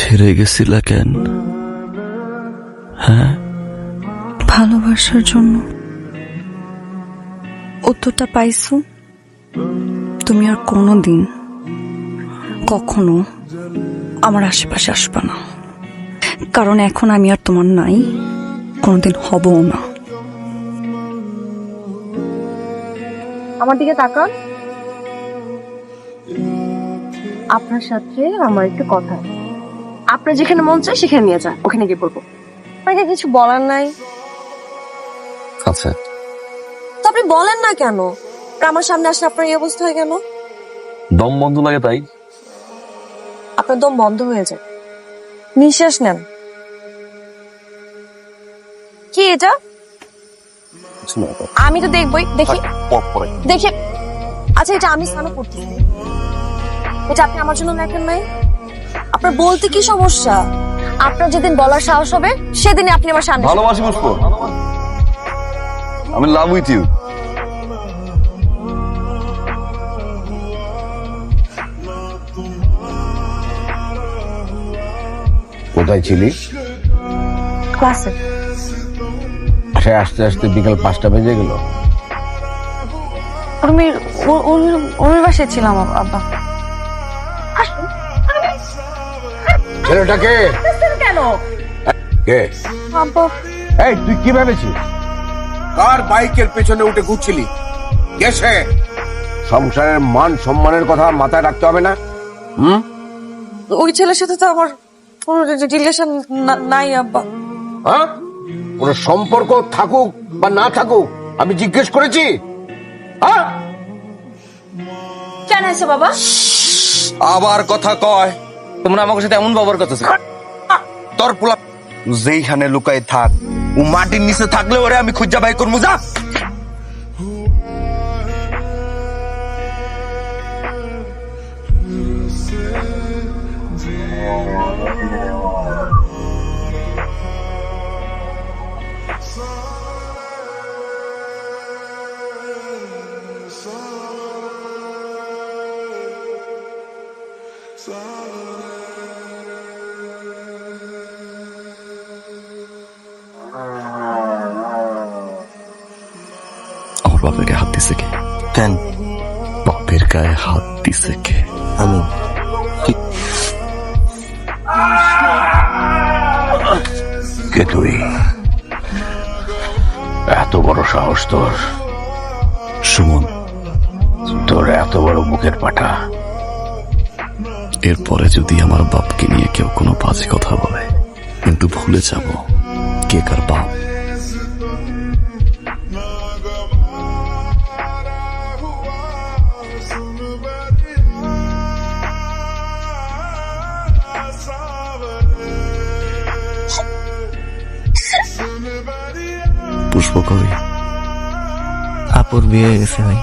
ছেড়ে গেছিলা কেন? হ্যাঁ, ভালোবাসার জন্য। উত্তরটা পাইছো? তুমি আর কোনোদিন কখনো আমার আশেপাশে আসবে না, কারণ এখন আমি আর তোমার নাই, কোনোদিন হবও না। আমার দিকে তাকান। আপনার সাথে আমার একটু কথা আছে। আপনার যেখানে মন চায় সেখানে নিয়ে যান, ওখানে গিয়ে বলবো। আপনাকে কিছু বলার নাই? আচ্ছা, তো আপনি বলেন না কেন? আমার সামনে আসলে আপনার এই অবস্থা হয় কেন? দম বন্ধ লাগে তাই। আপনার দম বন্ধ হয়ে যায়, নিঃশ্বাস নেন। কি এটা? আমি তো দেখবই, দেখি দেখি। আচ্ছা, এটা আমি স্নান করতেছি, এটা আপনি আমার জন্য লেখেন নাই? আপনার বলতে কি সমস্যা? আপনার যেদিন বলার সাহস হবে সেদিনই আপনি আমার সামনে। ভালোবাসি পুষ্প, আমি লাভ উইথ ইউ। কোথায় ছিলি? ক্লাসে। সে আস্তে আস্তে বিকাল 5টা বেজে গেল। উর্মির বাসায় ছিলাম আব্বা। ছেলেটাকে কেন? কে? আব্বা, এই তুই কি ভেবেছিস? কার বাইকের পেছনে উঠে ঘুরছিলি? কে সে? সংসারের মান সম্মানের কথা মাথায় রাখতে হবে না? ওই ছেলের সাথে তো আমার কোনো রিলেশন নাই আব্বা। হ্যাঁ, কোন সম্পর্ক থাকুক বা না থাকুক আমি জিজ্ঞেস করেছি? হ্যাঁ, কেন আছে বাবা? আবার কথা কয়। তোমরা আমার সাথে এমন ব্যবহার করতেছ। তোর পোলা যেইখানে লুকাই থাক, ও মাটির নিচে থাকলে ওরে আমি খুঁজা বাই করবো। যা আমার বাপের গায়ে হাত দিছে কে? কেন? বাপের গায়ে হাত দিছে কে? আমি কে তুই? এত বড় সাহস তোর? সুমন, তোর এত বড় বুকের পাটা? এরপরে যদি আমার বাপকে নিয়ে কেউ কোনো বাজে কথা বলে, কিন্তু ভুলে যাব কে কার বাপ। পুষ্প কই? আপুর বিয়ে হয়ে গেছে ভাই।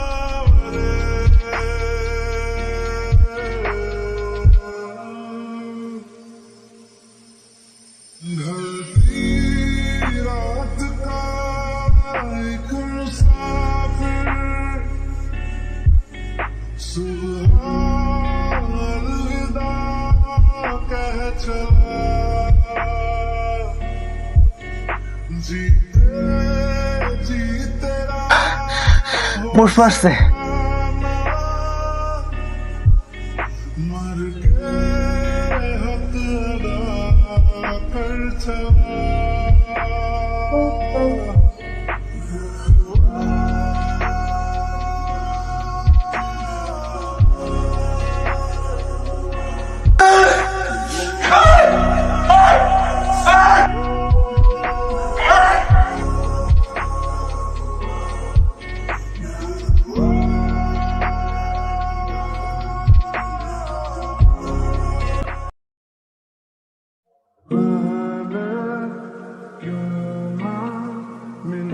পুষ্প আসছে।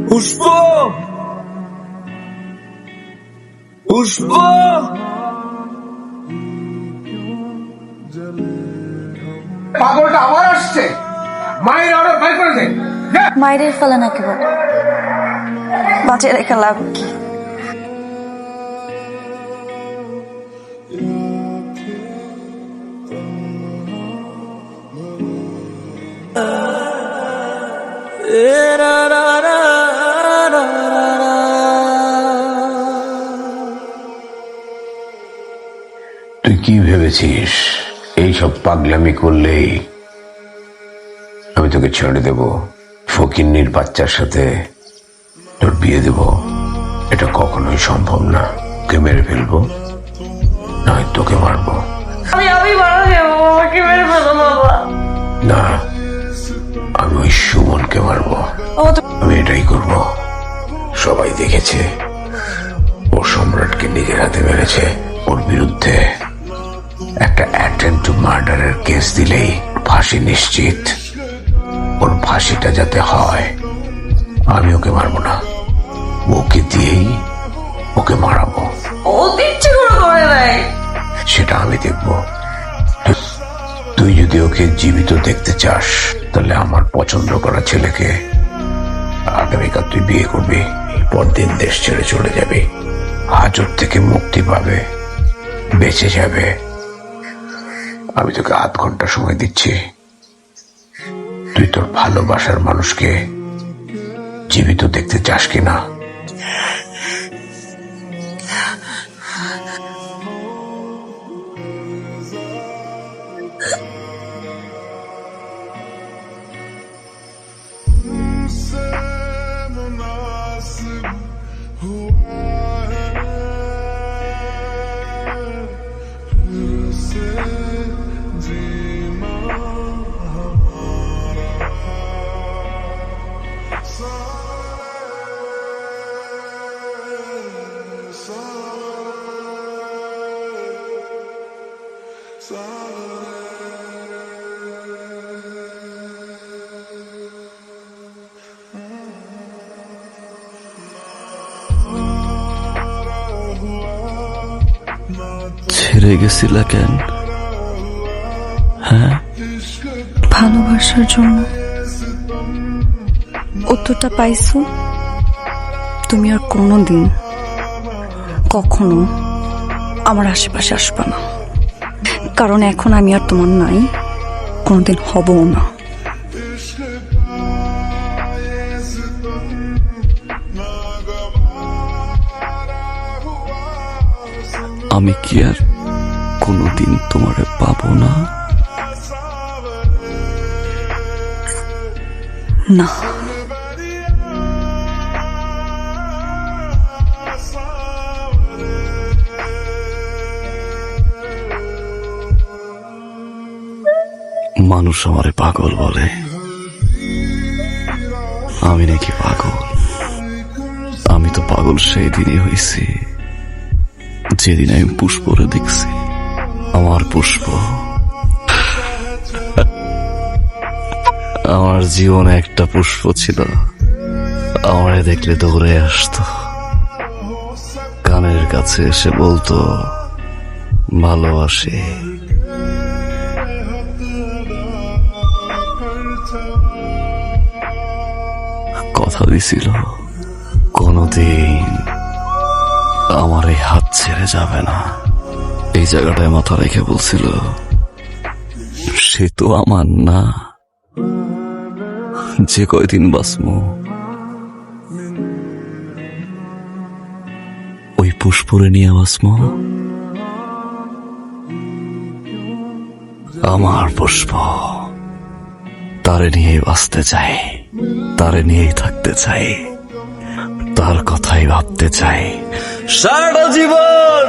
পুষ্প, পুষ্প, পাগলটা আবার আসছে। মায়ের আরো বের করে দে। মায়ের ফেলেন একেবারে, বাঁচিয়ে রেখে লাভ কি? তুই কি ভেবেছিস এইসব পাগলামি করলেই আমি তোকে ছেড়ে দেব, ফকিন্নির বাচ্চার সাথে তোর বিয়ে দেব? এটা কখনোই সম্ভব না। তোকে মেরে ফেলবো, নয় তোকে মারবো। না, আমি ওই সুমনকে মারবো। আমি এটাই করব। সবাই দেখেছে ও সম্রাটকে নিজের হাতে মেরেছে। ওর বিরুদ্ধে একটা অ্যাটেম্পট টু মার্ডারের কেস দিলেই ফাঁসি নিশ্চিত। ওর ফাঁসিটা যাতে হয়, আমি ওকে মারবো না, ওকে দিয়েই ওকে মারাবো। সেটা আমি দেখবো। তুই যদি ওকে জীবিত দেখতে চাস, তাহলে আমার পছন্দ করা ছেলেকে আগামীকাল তুই বিয়ে করবি। পরদিন দেশ ছেড়ে চলে যাবি, হাজত থেকে মুক্তি পাবে, বেঁচে যাবে। আমি তোকে আধ ঘন্টা সময় দিচ্ছি, তুই তোর ভালোবাসার মানুষকে জীবিত দেখতে চাস কিনা? ছেড়ে গেছিলা কেন? হ্যাঁ, ভালোবাসার জন্য। উত্তরটা পাইছো। তুমি আর কোনোদিন কখনো আমার আশেপাশে আসবে না, কারণ এখন আমি আর তোমার নাই, কোনোদিন হবও না। আমি কি আর কোনোদিন তোমারে পাবো না? না, মানুষ আমারে পাগল বলে, আমি নাকি পাগল? আমি তো পাগল সেই দিনই হয়েছি যেদিন আমি পুষ্পরে দেখছি। আমার পুষ্প আমার জীবনে একটা পুষ্প ছিল, আমারে দেখলে দৌড়ে আসতো, কানের কাছে এসে বলতো ভালোবাসি। কথা দিছিল কোনদিন আমার এই হাত ছেড়ে যাবে না। এই জায়গাটায় মাথা রেখে বলছিল সে তো আমার না, যে কয়দিন বাঁচমু ওই পুষ্পরে নিয়ে বাঁচমু। আমার পুষ্প, তারে নিয়েই বাঁচতে চাই, তারে নিয়েই থাকতে চাই, তার কথাই ভাবতে চাই সারাটা জীবন।